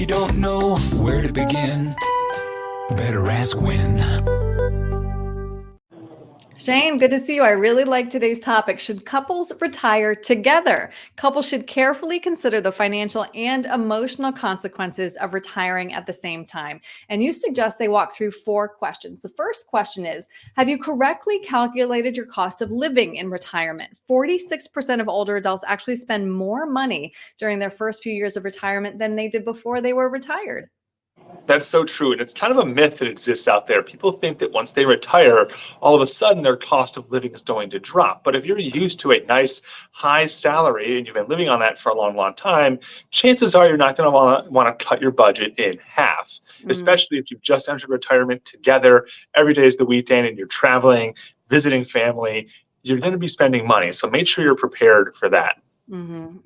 you don't know where to begin, better ask when. Shane, good to see you. I really like today's topic. Should couples retire together? Couples should carefully consider the financial and emotional consequences of retiring at the same time. And you suggest they walk through 4 questions. The first question is, have you correctly calculated your cost of living in retirement? 46% of older adults actually spend more money during their first few years of retirement than they did before they were retired. That's so true. And it's kind of a myth that exists out there. People think that once they retire, all of a sudden their cost of living is going to drop. But if you're used to a nice high salary and you've been living on that for a long, long time, chances are you're not going to want to cut your budget in half, especially if you've just entered retirement together. Every day is the weekend and you're traveling, visiting family. You're going to be spending money. So make sure you're prepared for that.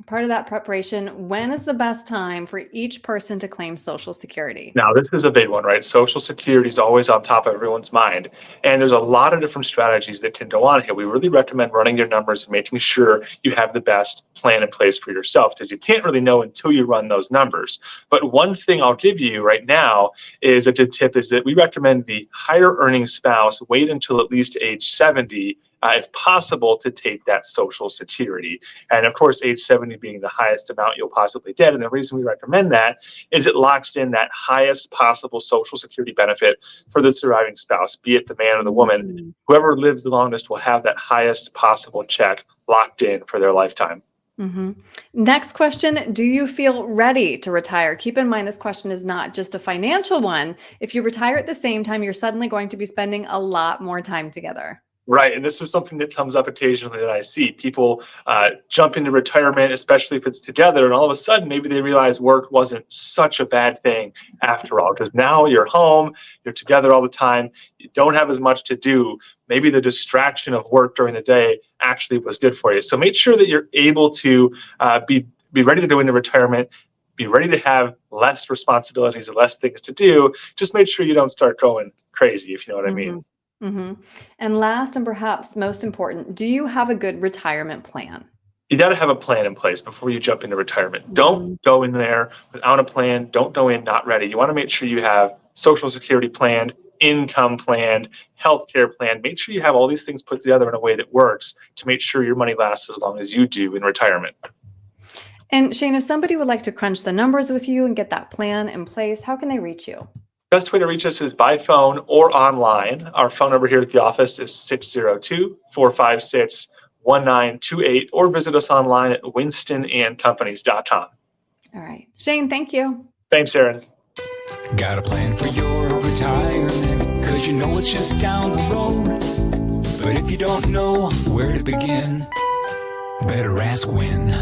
Part of that preparation, when is the best time for each person to claim Social Security? Now, this is a big one, right? Social Security is always on top of everyone's mind. And there's a lot of different strategies that can go on here. We really recommend running your numbers and making sure you have the best plan in place for yourself, because you can't really know until you run those numbers. But one thing I'll give you right now is a good tip is that we recommend the higher earning spouse wait until at least age 70 if possible, to take that Social Security. And of course, age 70 being the highest amount you'll possibly get. And the reason we recommend that is it locks in that highest possible Social Security benefit for the surviving spouse, be it the man or the woman. Whoever lives the longest will have that highest possible check locked in for their lifetime. Next question, do you feel ready to retire? Keep in mind, this question is not just a financial one. If you retire at the same time, you're suddenly going to be spending a lot more time together. Right. And this is something that comes up occasionally that I see. People jump into retirement, especially if it's together, and all of a sudden maybe they realize work wasn't such a bad thing after all, because now you're home, you're together all the time, you don't have as much to do. Maybe the distraction of work during the day actually was good for you. So make sure that you're able to be ready to go into retirement, be ready to have less responsibilities and less things to do. Just make sure you don't start going crazy, if you know what I mean. And last, and perhaps most important, do you have a good retirement plan? You got to have a plan in place before you jump into retirement. Don't go in there without a plan. Don't go in not ready. You want to make sure you have Social Security planned, income planned, healthcare planned. Make sure you have all these things put together in a way that works to make sure your money lasts as long as you do in retirement. And Shane, if somebody would like to crunch the numbers with you and get that plan in place, how can they reach you? Best way to reach us is by phone or online. Our phone number here at the office is 602-456-1928, or visit us online at winstonandcompanies.com. All right. Shane, thank you. Thanks, Erin. Got a plan for your retirement, 'cause you know it's just down the road. But if you don't know where to begin, better ask when.